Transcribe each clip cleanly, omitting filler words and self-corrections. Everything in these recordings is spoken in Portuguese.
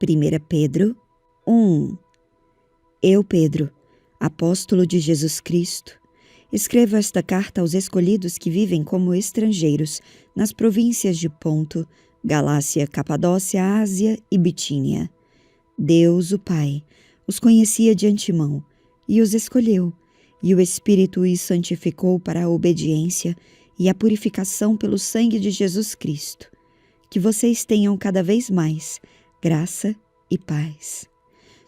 1 Pedro 1. Eu, Pedro, apóstolo de Jesus Cristo, escrevo esta carta aos escolhidos que vivem como estrangeiros nas províncias de Ponto, Galácia, Capadócia, Ásia e Bitínia. Deus, o Pai, os conhecia de antemão e os escolheu, e o Espírito os santificou para a obediência e a purificação pelo sangue de Jesus Cristo. Que vocês tenham cada vez mais graça e paz.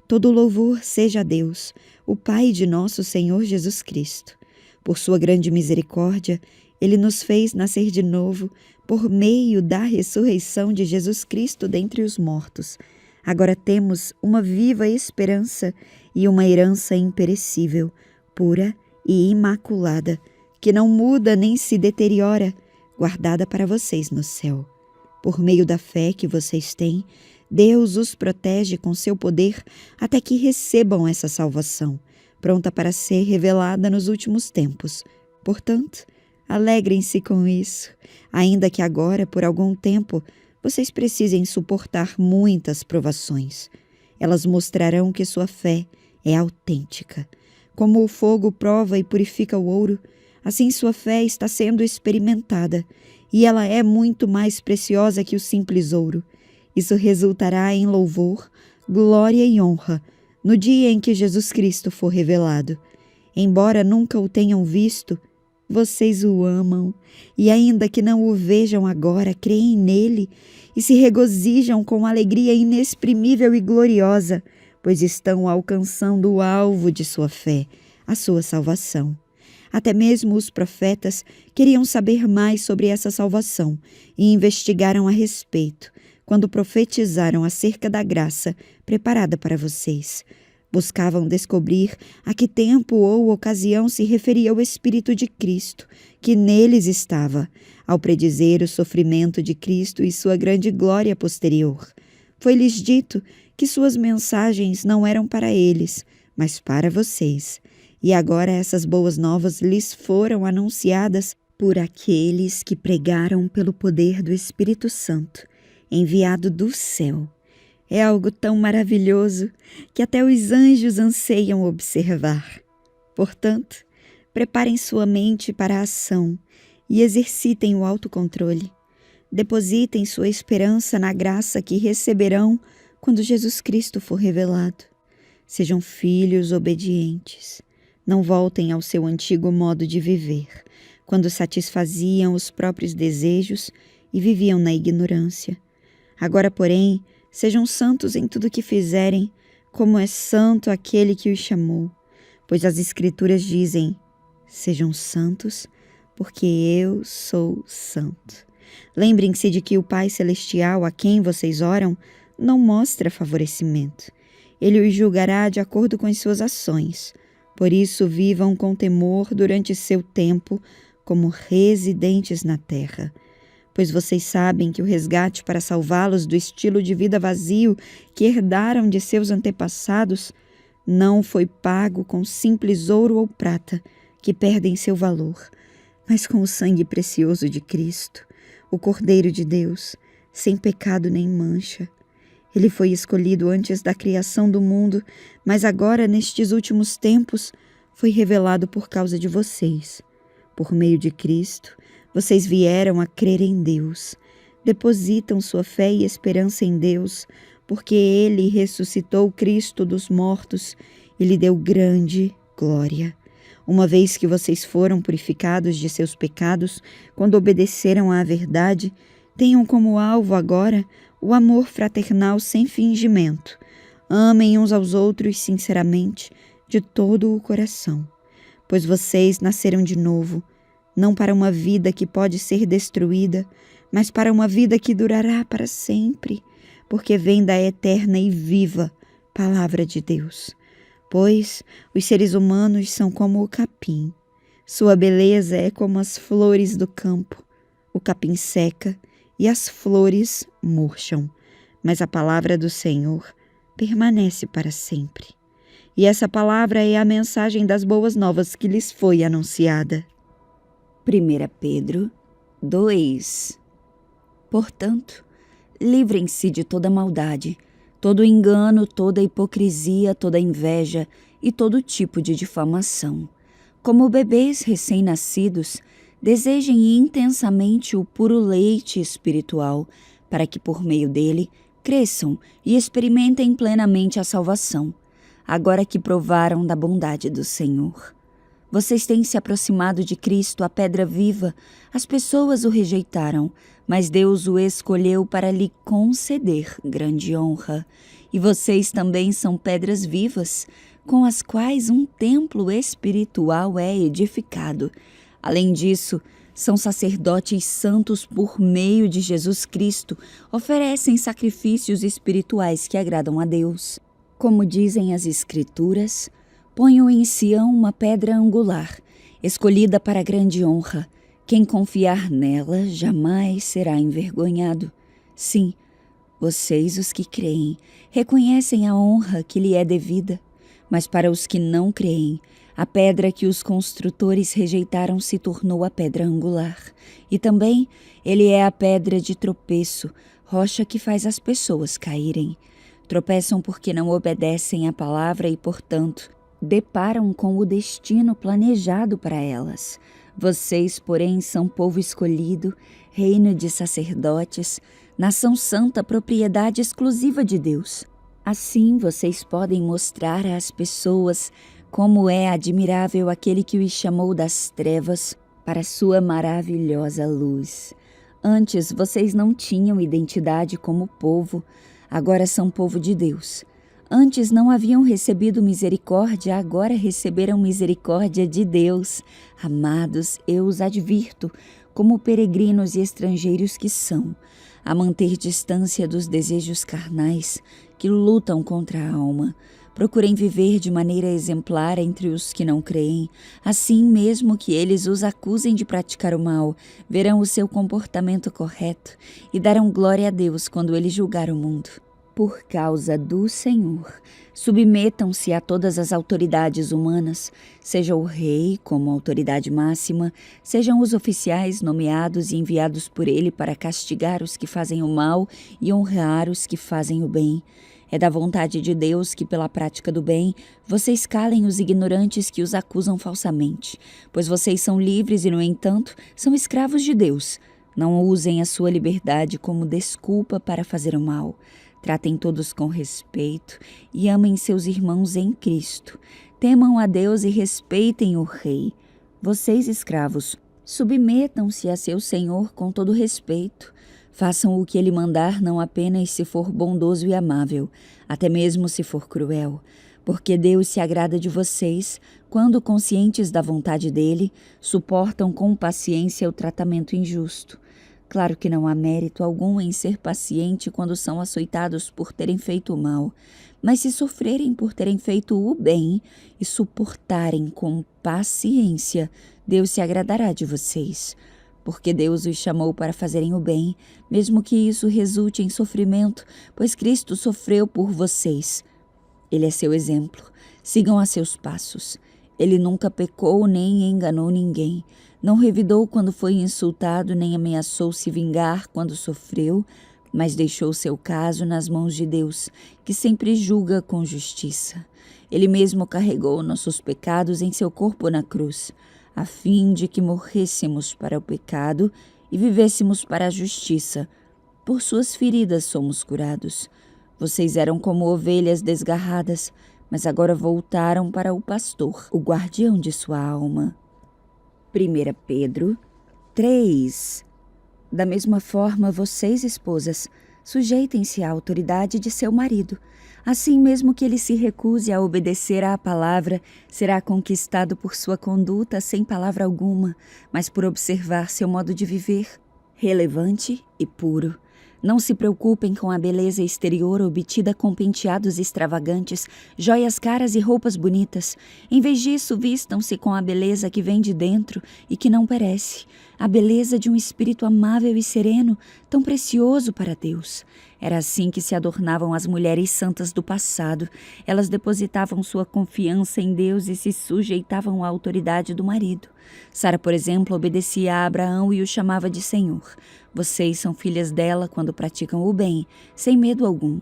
Todo louvor seja a Deus, o Pai de nosso Senhor Jesus Cristo. Por sua grande misericórdia, Ele nos fez nascer de novo por meio da ressurreição de Jesus Cristo dentre os mortos. Agora temos uma viva esperança e uma herança imperecível, pura e imaculada, que não muda nem se deteriora, guardada para vocês no céu. Por meio da fé que vocês têm, Deus os protege com seu poder até que recebam essa salvação, pronta para ser revelada nos últimos tempos. Portanto, alegrem-se com isso, ainda que agora, por algum tempo, vocês precisem suportar muitas provações. Elas mostrarão que sua fé é autêntica. Como o fogo prova e purifica o ouro, assim sua fé está sendo experimentada, e ela é muito mais preciosa que o simples ouro. Isso resultará em louvor, glória e honra no dia em que Jesus Cristo for revelado. Embora nunca o tenham visto, vocês o amam, e ainda que não o vejam agora, creem nele e se regozijam com alegria inexprimível e gloriosa, pois estão alcançando o alvo de sua fé, a sua salvação. Até mesmo os profetas queriam saber mais sobre essa salvação e investigaram a respeito, quando profetizaram acerca da graça preparada para vocês. Buscavam descobrir a que tempo ou ocasião se referia o Espírito de Cristo, que neles estava, ao predizer o sofrimento de Cristo e sua grande glória posterior. Foi-lhes dito que suas mensagens não eram para eles, mas para vocês. E agora essas boas novas lhes foram anunciadas por aqueles que pregaram pelo poder do Espírito Santo, enviado do céu. É algo tão maravilhoso que até os anjos anseiam observar. Portanto, preparem sua mente para a ação e exercitem o autocontrole. Depositem sua esperança na graça que receberão quando Jesus Cristo for revelado. Sejam filhos obedientes. Não voltem ao seu antigo modo de viver, quando satisfaziam os próprios desejos e viviam na ignorância. Agora, porém, sejam santos em tudo que fizerem, como é santo aquele que os chamou. Pois as Escrituras dizem: sejam santos, porque eu sou santo. Lembrem-se de que o Pai Celestial, a quem vocês oram, não mostra favorecimento. Ele os julgará de acordo com as suas ações. Por isso, vivam com temor durante seu tempo como residentes na terra. Pois vocês sabem que o resgate para salvá-los do estilo de vida vazio que herdaram de seus antepassados não foi pago com simples ouro ou prata, que perdem seu valor, mas com o sangue precioso de Cristo, o Cordeiro de Deus, sem pecado nem mancha. Ele foi escolhido antes da criação do mundo, mas agora, nestes últimos tempos, foi revelado por causa de vocês. Por meio de Cristo, vocês vieram a crer em Deus. Depositam sua fé e esperança em Deus, porque Ele ressuscitou Cristo dos mortos e lhe deu grande glória. Uma vez que vocês foram purificados de seus pecados, quando obedeceram à verdade, tenham como alvo agora o amor fraternal sem fingimento. Amem uns aos outros sinceramente, de todo o coração. Pois vocês nasceram de novo, não para uma vida que pode ser destruída, mas para uma vida que durará para sempre, porque vem da eterna e viva Palavra de Deus. Pois os seres humanos são como o capim. Sua beleza é como as flores do campo. O capim seca e as flores murcham, mas a palavra do Senhor permanece para sempre. E essa palavra é a mensagem das boas novas que lhes foi anunciada. 1 Pedro 2. Portanto, livrem-se de toda maldade, todo engano, toda hipocrisia, toda inveja e todo tipo de difamação. Como bebês recém-nascidos, desejem intensamente o puro leite espiritual, para que por meio dele cresçam e experimentem plenamente a salvação, agora que provaram da bondade do Senhor. Vocês têm se aproximado de Cristo, a pedra viva. As pessoas o rejeitaram, mas Deus o escolheu para lhe conceder grande honra. E vocês também são pedras vivas, com as quais um templo espiritual é edificado. Além disso, são sacerdotes santos por meio de Jesus Cristo, oferecem sacrifícios espirituais que agradam a Deus. Como dizem as Escrituras, ponho em Sião uma pedra angular, escolhida para grande honra. Quem confiar nela jamais será envergonhado. Sim, vocês, os que creem, reconhecem a honra que lhe é devida. Mas para os que não creem, a pedra que os construtores rejeitaram se tornou a pedra angular. E também ele é a pedra de tropeço, rocha que faz as pessoas caírem. Tropeçam porque não obedecem à palavra e, portanto, deparam com o destino planejado para elas. Vocês, porém, são povo escolhido, reino de sacerdotes, nação santa, propriedade exclusiva de Deus. Assim, vocês podem mostrar às pessoas como é admirável aquele que os chamou das trevas para sua maravilhosa luz. Antes, vocês não tinham identidade como povo, agora são povo de Deus. Antes não haviam recebido misericórdia, agora receberam misericórdia de Deus. Amados, eu os advirto, como peregrinos e estrangeiros que são, a manter distância dos desejos carnais que lutam contra a alma. Procurem viver de maneira exemplar entre os que não creem. Assim, mesmo que eles os acusem de praticar o mal, verão o seu comportamento correto e darão glória a Deus quando ele julgar o mundo. Por causa do Senhor, submetam-se a todas as autoridades humanas, seja o rei como autoridade máxima, sejam os oficiais nomeados e enviados por ele para castigar os que fazem o mal e honrar os que fazem o bem. É da vontade de Deus que, pela prática do bem, vocês calem os ignorantes que os acusam falsamente, pois vocês são livres e, no entanto, são escravos de Deus. Não usem a sua liberdade como desculpa para fazer o mal. Tratem todos com respeito e amem seus irmãos em Cristo. Temam a Deus e respeitem o Rei. Vocês, escravos, submetam-se a seu Senhor com todo respeito. Façam o que ele mandar, não apenas se for bondoso e amável, até mesmo se for cruel, porque Deus se agrada de vocês quando, conscientes da vontade dele, suportam com paciência o tratamento injusto. Claro que não há mérito algum em ser paciente quando são açoitados por terem feito o mal, mas se sofrerem por terem feito o bem e suportarem com paciência, Deus se agradará de vocês. Porque Deus os chamou para fazerem o bem, mesmo que isso resulte em sofrimento, pois Cristo sofreu por vocês. Ele é seu exemplo. Sigam a seus passos. Ele nunca pecou nem enganou ninguém. Não revidou quando foi insultado, nem ameaçou se vingar quando sofreu, mas deixou seu caso nas mãos de Deus, que sempre julga com justiça. Ele mesmo carregou nossos pecados em seu corpo na cruz, a fim de que morrêssemos para o pecado e vivêssemos para a justiça. Por suas feridas somos curados. Vocês eram como ovelhas desgarradas, mas agora voltaram para o pastor, o guardião de sua alma. 1 Pedro 3. Da mesma forma, vocês, esposas, sujeitem-se à autoridade de seu marido. Assim, mesmo que ele se recuse a obedecer à palavra, será conquistado por sua conduta sem palavra alguma, mas por observar seu modo de viver, relevante e puro. Não se preocupem com a beleza exterior obtida com penteados extravagantes, joias caras e roupas bonitas. Em vez disso, vistam-se com a beleza que vem de dentro e que não perece, a beleza de um espírito amável e sereno, tão precioso para Deus. Era assim que se adornavam as mulheres santas do passado. Elas depositavam sua confiança em Deus e se sujeitavam à autoridade do marido. Sara, por exemplo, obedecia a Abraão e o chamava de Senhor. Vocês são filhas dela quando praticam o bem, sem medo algum.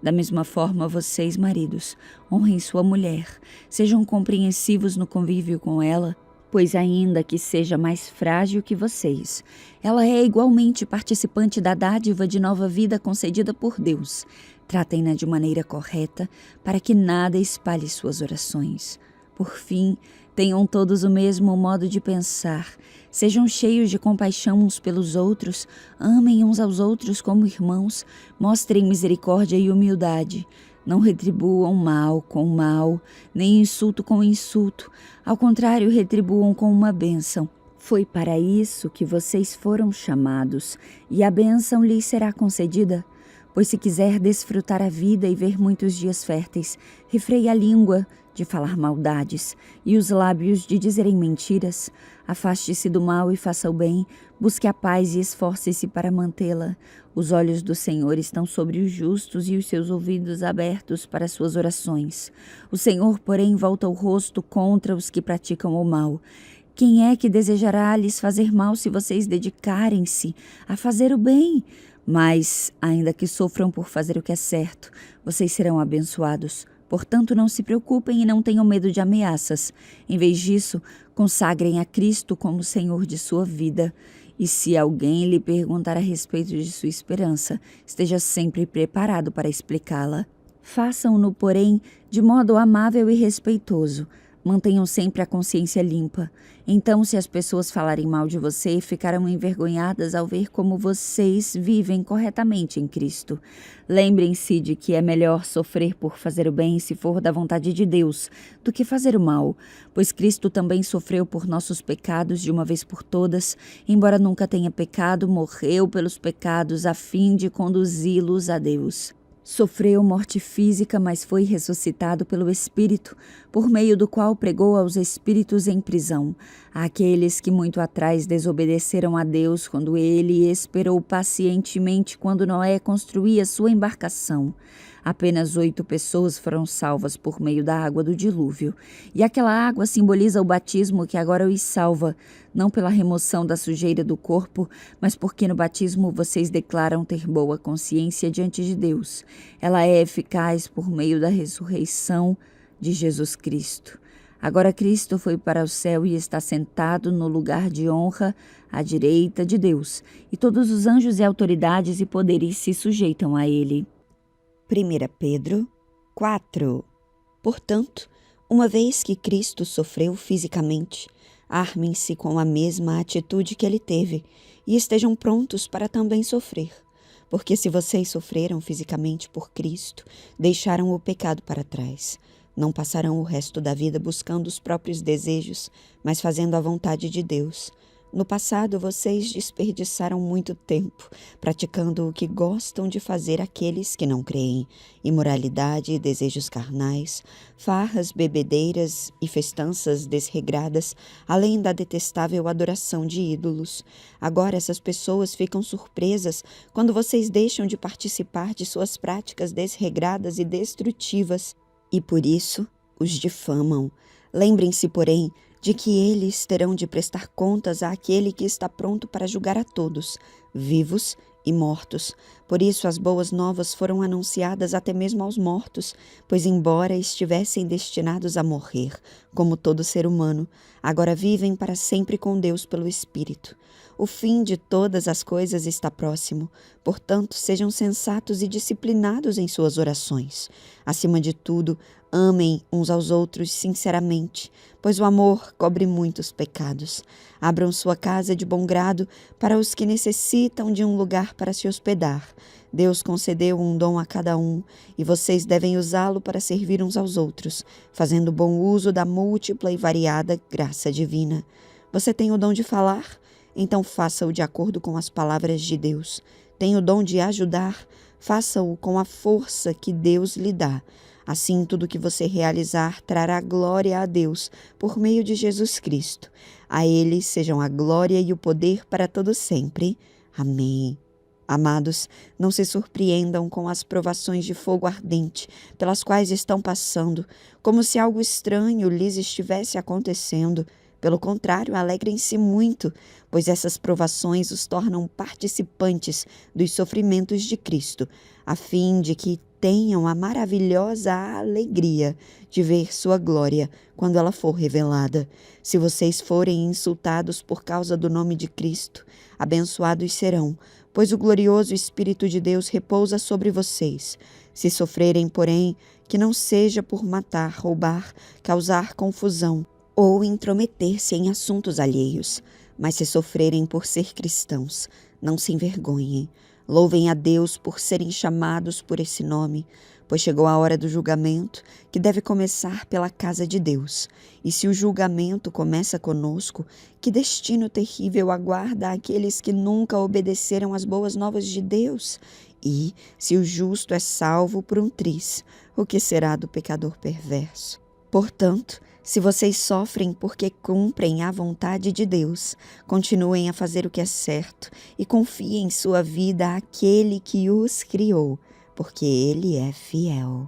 Da mesma forma, vocês, maridos, honrem sua mulher, sejam compreensivos no convívio com ela, pois ainda que seja mais frágil que vocês, ela é igualmente participante da dádiva de nova vida concedida por Deus. Tratem-na de maneira correta, para que nada espalhe suas orações. Por fim, tenham todos o mesmo modo de pensar. Sejam cheios de compaixão uns pelos outros, amem uns aos outros como irmãos, mostrem misericórdia e humildade. Não retribuam mal com mal, nem insulto com insulto. Ao contrário, retribuam com uma bênção. Foi para isso que vocês foram chamados, e a bênção lhes será concedida. Pois se quiser desfrutar a vida e ver muitos dias férteis, refreie a língua de falar maldades e os lábios de dizerem mentiras. Afaste-se do mal e faça o bem, busque a paz e esforce-se para mantê-la. Os olhos do Senhor estão sobre os justos e os seus ouvidos abertos para suas orações. O Senhor, porém, volta o rosto contra os que praticam o mal. Quem é que desejará lhes fazer mal se vocês dedicarem-se a fazer o bem? Mas, ainda que sofram por fazer o que é certo, vocês serão abençoados. Portanto, não se preocupem e não tenham medo de ameaças. Em vez disso, consagrem a Cristo como Senhor de sua vida. E se alguém lhe perguntar a respeito de sua esperança, esteja sempre preparado para explicá-la. Façam-no, porém, de modo amável e respeitoso. Mantenham sempre a consciência limpa. Então, se as pessoas falarem mal de você, ficarão envergonhadas ao ver como vocês vivem corretamente em Cristo. Lembrem-se de que é melhor sofrer por fazer o bem, se for da vontade de Deus, do que fazer o mal, pois Cristo também sofreu por nossos pecados de uma vez por todas, embora nunca tenha pecado, morreu pelos pecados a fim de conduzi-los a Deus. Sofreu morte física, mas foi ressuscitado pelo Espírito, por meio do qual pregou aos espíritos em prisão, àqueles que muito atrás desobedeceram a Deus quando ele esperou pacientemente quando Noé construía sua embarcação. Apenas 8 pessoas foram salvas por meio da água do dilúvio, e aquela água simboliza o batismo que agora os salva, não pela remoção da sujeira do corpo, mas porque no batismo vocês declaram ter boa consciência diante de Deus. Ela é eficaz por meio da ressurreição de Jesus Cristo. Agora Cristo foi para o céu e está sentado no lugar de honra à direita de Deus, e todos os anjos e autoridades e poderes se sujeitam a ele. 1 Pedro 4. Portanto, uma vez que Cristo sofreu fisicamente, armem-se com a mesma atitude que ele teve e estejam prontos para também sofrer. Porque se vocês sofreram fisicamente por Cristo, deixaram o pecado para trás. Não passarão o resto da vida buscando os próprios desejos, mas fazendo a vontade de Deus. No passado, vocês desperdiçaram muito tempo praticando o que gostam de fazer aqueles que não creem: imoralidade e desejos carnais, farras, bebedeiras e festanças desregradas, além da detestável adoração de ídolos. Agora essas pessoas ficam surpresas quando vocês deixam de participar de suas práticas desregradas e destrutivas, e por isso os difamam. Lembrem-se, porém, de que eles terão de prestar contas àquele que está pronto para julgar a todos, vivos e mortos. Por isso as boas novas foram anunciadas até mesmo aos mortos, pois embora estivessem destinados a morrer, como todo ser humano, agora vivem para sempre com Deus pelo Espírito. O fim de todas as coisas está próximo, portanto, sejam sensatos e disciplinados em suas orações. Acima de tudo, amem uns aos outros sinceramente, pois o amor cobre muitos pecados. Abram sua casa de bom grado para os que necessitam de um lugar para se hospedar. Deus concedeu um dom a cada um, e vocês devem usá-lo para servir uns aos outros, fazendo bom uso da múltipla e variada graça divina. Você tem o dom de falar? Então faça-o de acordo com as palavras de Deus. Tem o dom de ajudar? Faça-o com a força que Deus lhe dá. Assim, tudo que você realizar trará glória a Deus por meio de Jesus Cristo. A Ele sejam a glória e o poder para todo sempre. Amém. Amados, não se surpreendam com as provações de fogo ardente pelas quais estão passando, como se algo estranho lhes estivesse acontecendo. Pelo contrário, alegrem-se muito, pois essas provações os tornam participantes dos sofrimentos de Cristo, a fim de que tenham a maravilhosa alegria de ver sua glória quando ela for revelada. Se vocês forem insultados por causa do nome de Cristo, abençoados serão, pois o glorioso Espírito de Deus repousa sobre vocês. Se sofrerem, porém, que não seja por matar, roubar, causar confusão ou intrometer-se em assuntos alheios, mas se sofrerem por ser cristãos, não se envergonhem. Louvem a Deus por serem chamados por esse nome, pois chegou a hora do julgamento, que deve começar pela casa de Deus. E se o julgamento começa conosco, que destino terrível aguarda aqueles que nunca obedeceram às boas novas de Deus? E, se o justo é salvo por um triz, o que será do pecador perverso? Portanto, se vocês sofrem porque cumprem a vontade de Deus, continuem a fazer o que é certo e confiem sua vida àquele que os criou, porque Ele é fiel.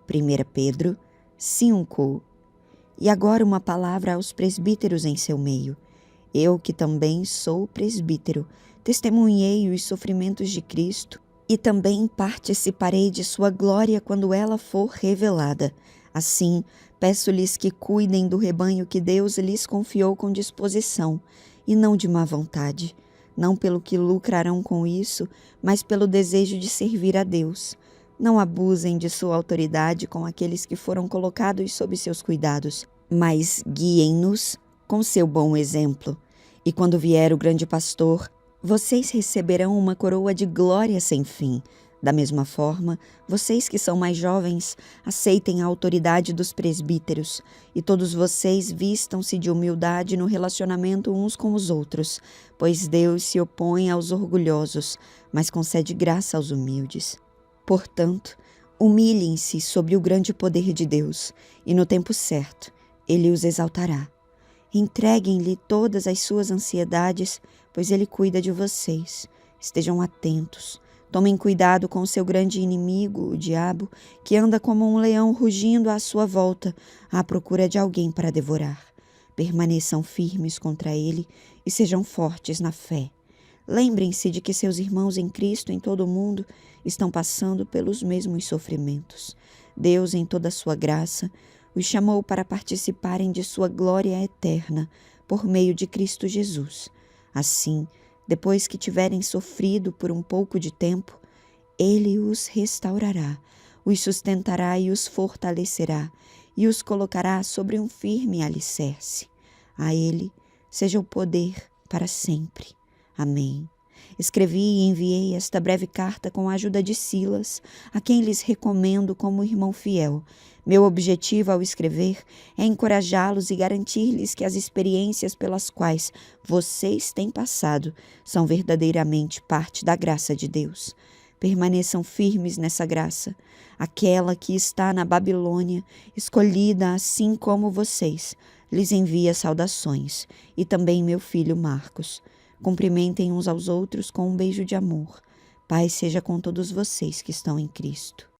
1 Pedro 5. E agora uma palavra aos presbíteros em seu meio. Eu, que também sou presbítero, testemunhei os sofrimentos de Cristo e também participarei de sua glória quando ela for revelada. Assim, peço-lhes que cuidem do rebanho que Deus lhes confiou com disposição, e não de má vontade, não pelo que lucrarão com isso, mas pelo desejo de servir a Deus. Não abusem de sua autoridade com aqueles que foram colocados sob seus cuidados, mas guiem-nos com seu bom exemplo. E quando vier o grande pastor, vocês receberão uma coroa de glória sem fim. Da mesma forma, vocês que são mais jovens, aceitem a autoridade dos presbíteros, e todos vocês vistam-se de humildade no relacionamento uns com os outros, pois Deus se opõe aos orgulhosos, mas concede graça aos humildes. Portanto, humilhem-se sob o grande poder de Deus, e no tempo certo, Ele os exaltará. Entreguem-lhe todas as suas ansiedades, pois Ele cuida de vocês. Estejam atentos. Tomem cuidado com o seu grande inimigo, o diabo, que anda como um leão rugindo à sua volta, à procura de alguém para devorar. Permaneçam firmes contra ele e sejam fortes na fé. Lembrem-se de que seus irmãos em Cristo em todo o mundo estão passando pelos mesmos sofrimentos. Deus, em toda a sua graça, os chamou para participarem de sua glória eterna por meio de Cristo Jesus. Assim, depois que tiverem sofrido por um pouco de tempo, Ele os restaurará, os sustentará e os fortalecerá, e os colocará sobre um firme alicerce. A Ele seja o poder para sempre. Amém. Escrevi e enviei esta breve carta com a ajuda de Silas, a quem lhes recomendo como irmão fiel. Meu objetivo ao escrever é encorajá-los e garantir-lhes que as experiências pelas quais vocês têm passado são verdadeiramente parte da graça de Deus. Permaneçam firmes nessa graça, aquela que está na Babilônia, escolhida assim como vocês, lhes envia saudações, e também meu filho Marcos. Cumprimentem uns aos outros com um beijo de amor. Paz seja com todos vocês que estão em Cristo.